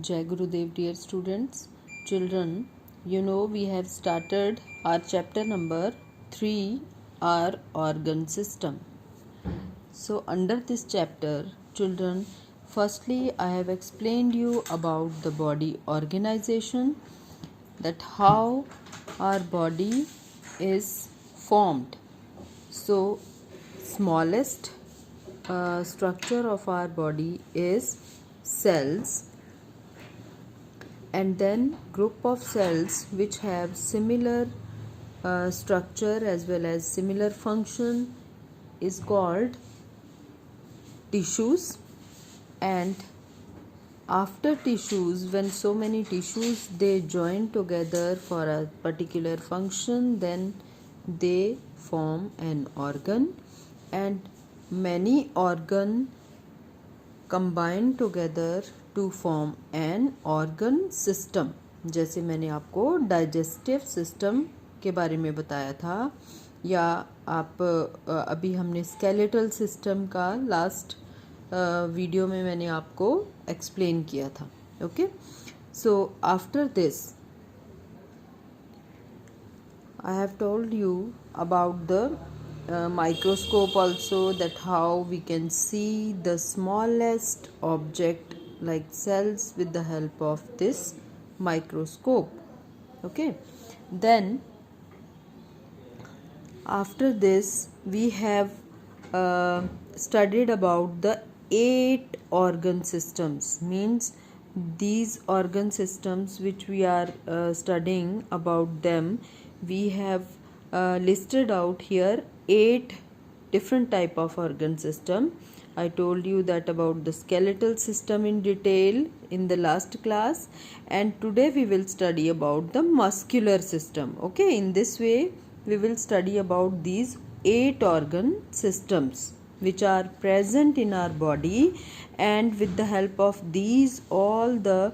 Jai Gurudev, dear students, children, we have started our chapter number 3, our organ system. So, under this chapter, children, firstly, I have explained you about the body organization, that how our body is formed. So, smallest structure of our body is cells, and then group of cells which have similar structure as well as similar function is called tissues. And after tissues, when so many tissues they join together for a particular function, then they form an organ, and many organ combine together to form an organ system. जैसे मैंने आपको digestive system के बारे में बताया था, या आप अभी हमने स्केलेटल सिस्टम का लास्ट वीडियो में मैंने आपको एक्सप्लेन किया था. Okay, so after this I have told you about the microscope also, that how we can see the smallest object like cells with the help of this microscope. Okay, then after this we have studied about the 8 organ systems. Means these organ systems which we are studying about them, we have listed out here 8 different type of organ system. I told you that about the skeletal system in detail in the last class, and today we will study about the muscular system. Okay, in this way we will study about these 8 organ systems which are present in our body, and with the help of these all the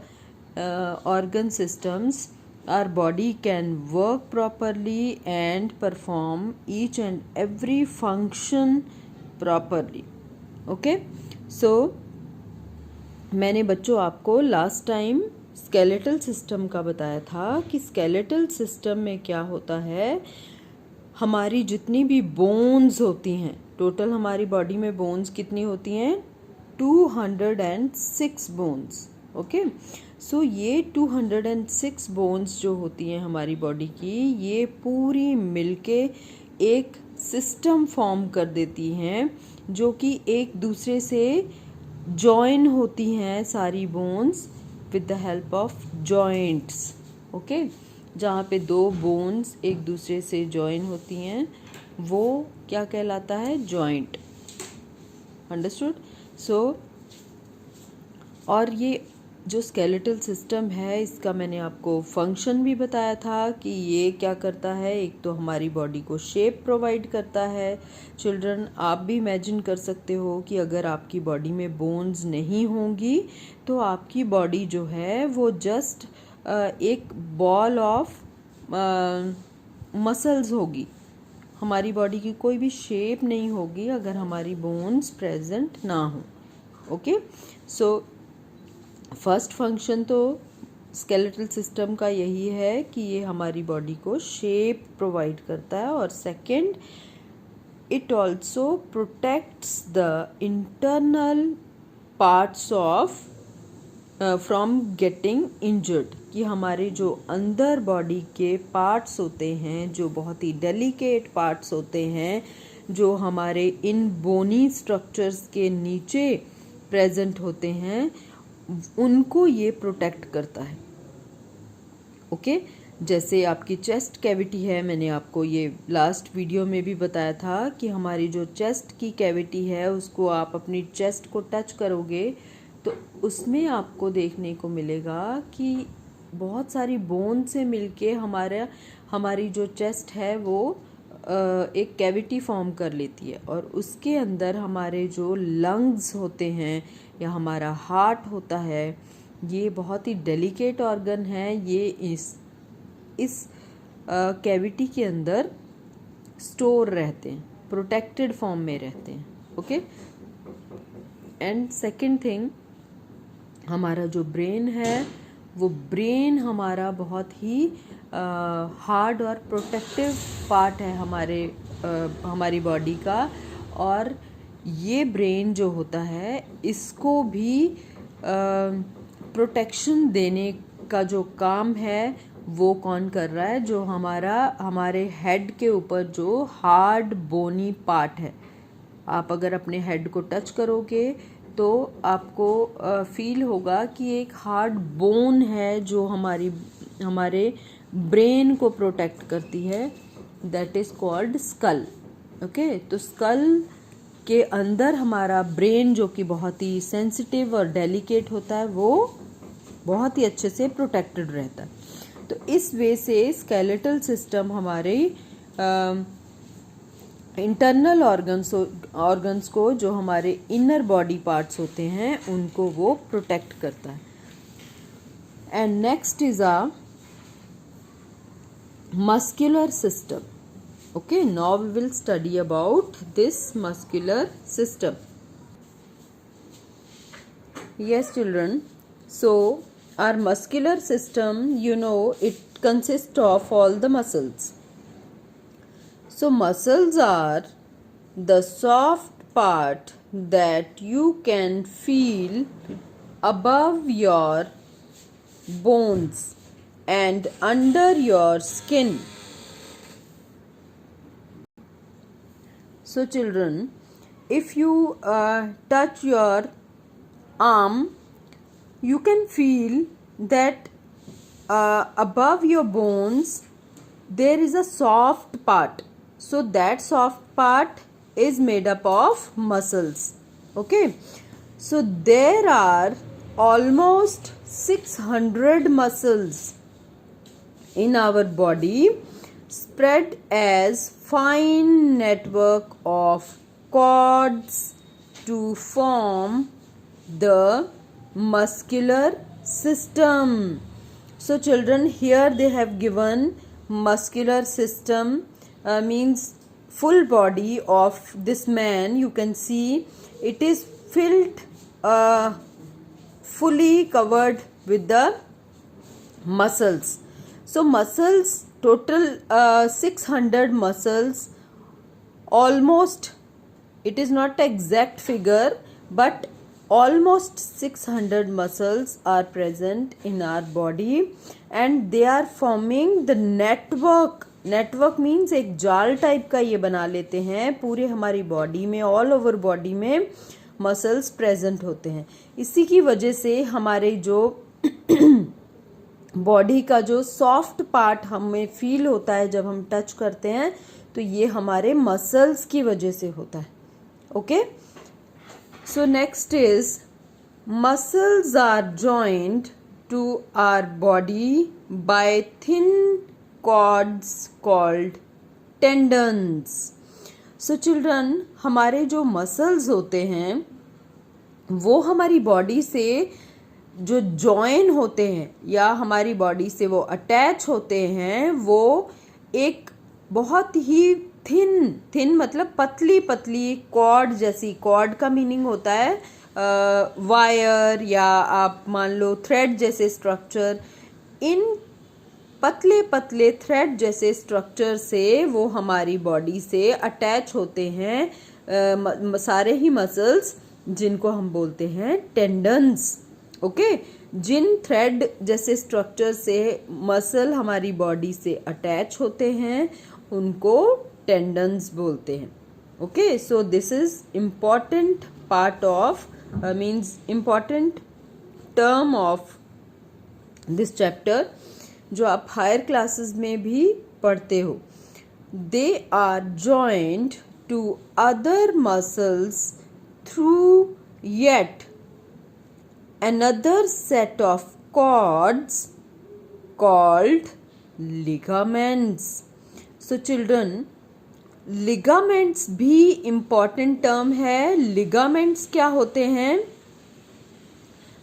organ systems, our body can work properly and perform each and every function properly. Okay, so मैंने बच्चों आपको last time skeletal system का बताया था कि skeletal system में क्या होता है. हमारी जितनी भी बोन्स होती हैं, टोटल हमारी बॉडी में बोन्स कितनी होती हैं? 206 बोन्स. ओके, सो ये 206 बोन्स जो होती हैं हमारी बॉडी की, ये पूरी मिलके एक सिस्टम फॉर्म कर देती हैं, जो कि एक दूसरे से जॉइन होती हैं सारी bones with the help of joints. Okay, जहाँ पे 2 बोन्स एक दूसरे से जॉइन होती हैं वो क्या कहलाता है? जॉइंट. अंडरस्टूड? सो और ये जो स्केलेटल सिस्टम है, इसका मैंने आपको फंक्शन भी बताया था कि ये क्या करता है. एक तो हमारी बॉडी को शेप प्रोवाइड करता है. चिल्ड्रन, आप भी इमेजिन कर सकते हो कि अगर आपकी बॉडी में बोन्स नहीं होंगी तो आपकी बॉडी जो है वो जस्ट एक बॉल ऑफ मसल्स होगी. हमारी बॉडी की कोई भी शेप नहीं होगी अगर हमारी बोन्स प्रेजेंट ना हो. ओके, सो फर्स्ट फंक्शन तो स्केलेटल सिस्टम का यही है कि ये हमारी बॉडी को शेप प्रोवाइड करता है, और second, it also protects the internal parts of from getting injured. कि हमारे जो अंदर बॉडी के पार्ट्स होते हैं, जो बहुत ही डेलिकेट पार्ट्स होते हैं, जो हमारे इन बोनी स्ट्रक्चर्स के नीचे प्रेजेंट होते हैं, उनको ये प्रोटेक्ट करता है. ओके, जैसे आपकी चेस्ट कैविटी है, मैंने आपको ये लास्ट वीडियो में भी बताया था कि हमारी जो चेस्ट की कैविटी है उसको आप अपनी चेस्ट को टच करोगे तो उसमें आपको देखने को मिलेगा कि बहुत सारी बोन से मिलके हमारी जो चेस्ट है वो एक कैविटी फॉर्म कर लेती है, और उसके अंदर हमारे जो लंग्स होते हैं या हमारा हार्ट होता है, ये बहुत ही डेलिकेट ऑर्गन है. ये इस कैविटी के अंदर स्टोर रहते हैं, प्रोटेक्टेड फॉर्म में रहते हैं. ओके, एंड सेकंड थिंग, हमारा जो ब्रेन है वो ब्रेन हमारा बहुत ही हार्ड और प्रोटेक्टिव पार्ट है हमारी बॉडी का, और ये ब्रेन जो होता है इसको भी प्रोटेक्शन देने का जो काम है वो कौन कर रहा है, जो हमारे हेड के ऊपर जो हार्ड बोनी पार्ट है। आप अगर अपने हेड को टच करोगे तो आपको फील होगा कि एक हार्ड बोन है जो हमारे ब्रेन को प्रोटेक्ट करती है, that is called skull. Okay, तो स्कल के अंदर हमारा ब्रेन जो कि बहुत ही सेंसिटिव और डेलिकेट होता है वो बहुत ही अच्छे से प्रोटेक्टेड रहता है। तो इस वे से स्केलेटल सिस्टम हमारे इंटरनल ऑर्गन्स को, जो हमारे इनर बॉडी पार्ट्स होते हैं, उनको वो प्रोटेक्ट करता है। And next is a muscular system. Okay, now we will study about this muscular system. Yes, children. So, our muscular system, it consists of all the muscles. So, muscles are the soft part that you can feel above your bones and under your skin. So children, if you touch your arm, you can feel that above your bones there is a soft part. So that soft part is made up of muscles. Okay, so there are almost 600 muscles in our body, spread as fine network of cords to form the muscular system. So children, here they have given muscular system, means full body of this man. You can see it is filled, fully covered with the muscles. So muscles, total 600 muscles, almost, it is not the exact figure, but almost 600 muscles are present in our body, and they are forming the network. Network means एक जाल type का ये बना लेते हैं पूरे हमारी body में, ऑल ओवर बॉडी में मसल्स प्रेजेंट होते हैं। इसी की वजह से हमारे जो बॉडी का जो सॉफ्ट पार्ट हमें फील होता है जब हम टच करते हैं, तो ये हमारे मसल्स की वजह से होता है। Okay, so next is muscles are joined to our body by thin cords called tendons. So children, हमारे जो मसल्स होते हैं वो हमारी बॉडी से जो जॉइन होते हैं या हमारी बॉडी से वो अटैच होते हैं, वो एक बहुत ही थिन मतलब पतली पतली कॉर्ड जैसी, कॉर्ड का मीनिंग होता है वायर या आप मान लो थ्रेड जैसे स्ट्रक्चर। इन पतले पतले थ्रेड जैसे स्ट्रक्चर से वो हमारी बॉडी से अटैच होते हैं सारे ही मसल्स, जिनको हम बोलते हैं टेंडन्स। ओके, जिन थ्रेड जैसे स्ट्रक्चर से मसल हमारी बॉडी से अटैच होते हैं उनको टेंडन्स बोलते हैं। Okay, so this is important part of means important term of this chapter, जो आप हायर क्लासेस में भी पढ़ते हो। They are joined to other muscles through yet another set of cords called ligaments. So children, ligaments भी important term है। ligaments क्या होते हैं?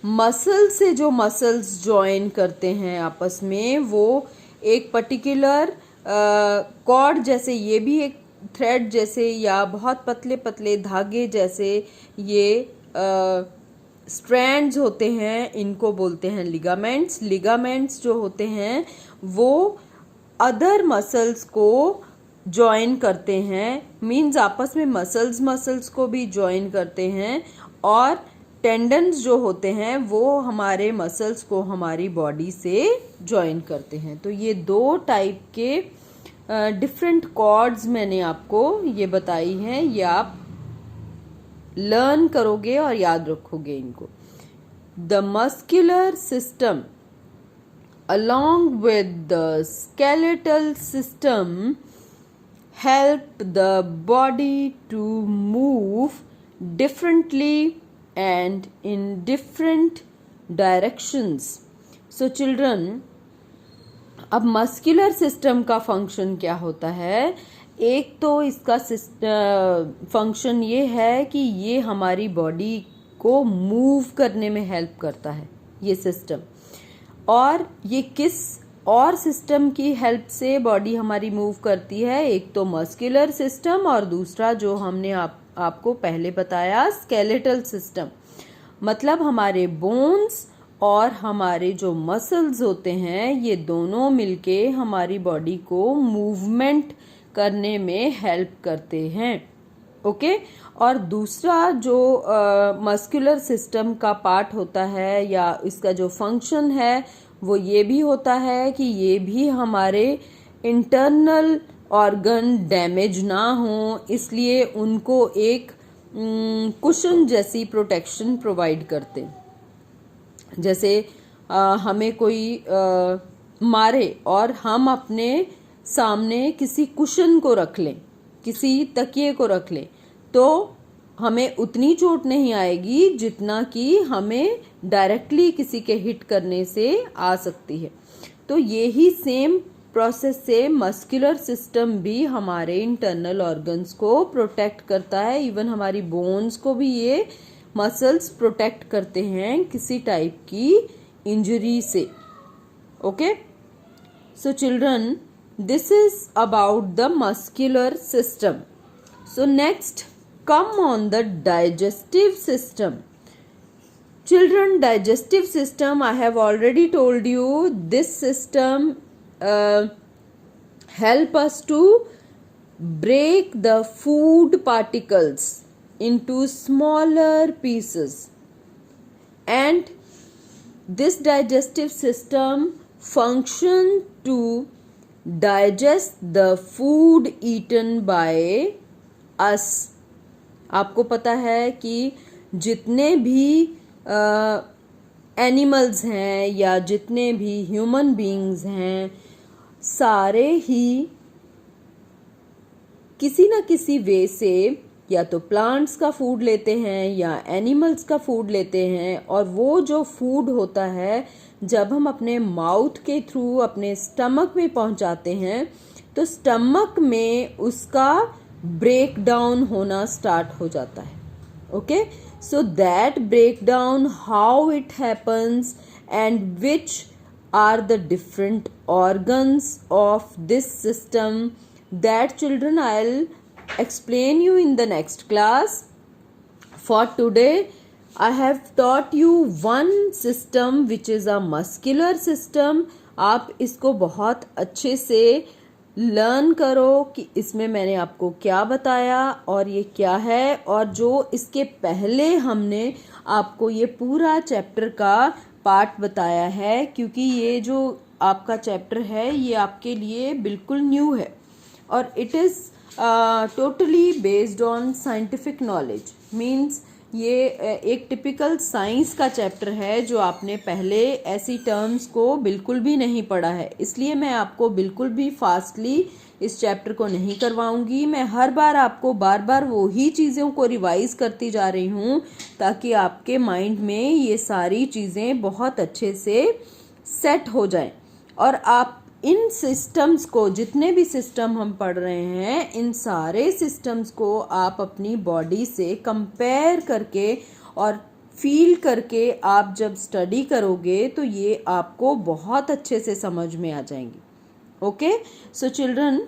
मसल से जो मसल्स ज्वाइन करते हैं आपस में, वो एक पर्टिकुलर कॉर्ड जैसे, ये भी एक थ्रेड जैसे या बहुत पतले पतले धागे जैसे ये स्ट्रैंड्स होते हैं इनको बोलते हैं लिगामेंट्स। लिगामेंट्स जो होते हैं वो अदर मसल्स को जॉइन करते हैं, मीन्स आपस में मसल्स को भी जॉइन करते हैं, और टेंडन्स जो होते हैं वो हमारे मसल्स को हमारी बॉडी से जॉइन करते हैं। तो ये दो टाइप के डिफरेंट कॉर्ड्स मैंने आपको ये बताई हैं, ये आप लर्न करोगे और याद रखोगे इनको। The muscular system along with the skeletal system help the body to move differently and in different directions. So children, अब मस्कुलर सिस्टम का फंक्शन क्या होता है? एक तो इसका फंक्शन ये है कि ये हमारी बॉडी को मूव करने में हेल्प करता है ये सिस्टम। और ये किस और सिस्टम की हेल्प से बॉडी हमारी मूव करती है? एक तो मस्कुलर सिस्टम और दूसरा जो हमने आपको पहले बताया स्केलेटल सिस्टम। मतलब हमारे बोन्स और हमारे जो मसल्स होते हैं ये दोनों मिलके हमारी बॉडी को मूवमेंट करने में हेल्प करते हैं। ओके और दूसरा जो मस्कुलर सिस्टम का पार्ट होता है या इसका जो फंक्शन है वो ये भी होता है कि ये भी हमारे इंटरनल ऑर्गन डैमेज ना हो, इसलिए उनको एक कुशन जैसी प्रोटेक्शन प्रोवाइड करते हैं। जैसे हमें कोई मारे और हम अपने सामने किसी कुशन को रख लें, किसी तकिए को रख लें, तो हमें उतनी चोट नहीं आएगी जितना कि हमें डायरेक्टली किसी के हिट करने से आ सकती है। तो यही सेम प्रोसेस से मस्कुलर सिस्टम भी हमारे इंटरनल ऑर्गन्स को प्रोटेक्ट करता है। इवन हमारी बोन्स को भी ये मसल्स प्रोटेक्ट करते हैं किसी टाइप की इंजरी से। Okay so children, this is about the muscular system. So next come on the digestive system. Children, digestive system, I have already told you, this system help us to break the food particles into smaller pieces, and this digestive system function to digest the food eaten by us. आपको पता है कि जितने भी animals हैं या जितने भी ह्यूमन बीइंग्स हैं, सारे ही किसी ना किसी वे से या तो प्लांट्स का फूड लेते हैं या एनिमल्स का फूड लेते हैं, और वो जो फूड होता है जब हम अपने माउथ के थ्रू अपने स्टमक में पहुंचाते हैं तो स्टमक में उसका ब्रेक डाउन होना स्टार्ट हो जाता है। Okay so that break down, how it happens and which are the different organs of this system, that children I will explain you in the next class. For today I have taught you one system which is a muscular system. आप इसको बहुत अच्छे से learn करो कि इसमें मैंने आपको क्या बताया और ये क्या है, और जो इसके पहले हमने आपको ये पूरा चैप्टर का पार्ट बताया है, क्योंकि ये जो आपका चैप्टर है ये आपके लिए बिल्कुल न्यू है और it is totally based on scientific knowledge. Means ये एक टिपिकल साइंस का चैप्टर है जो आपने पहले ऐसी टर्म्स को बिल्कुल भी नहीं पढ़ा है, इसलिए मैं आपको बिल्कुल भी फास्टली इस चैप्टर को नहीं करवाऊंगी। मैं हर बार आपको बार बार वो ही चीज़ों को रिवाइज करती जा रही हूँ ताकि आपके माइंड में ये सारी चीज़ें बहुत अच्छे से सेट हो जाएं और आप इन सिस्टम्स को, जितने भी सिस्टम हम पढ़ रहे हैं, इन सारे सिस्टम्स को आप अपनी बॉडी से कंपेयर करके और फील करके आप जब स्टडी करोगे तो ये आपको बहुत अच्छे से समझ में आ जाएंगी। Okay so children,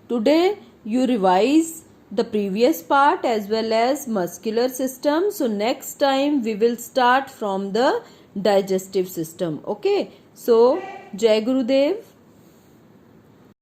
today you revise the previous part as well as muscular system. So next time we will start from the digestive system. Okay, so Jai Gurudev.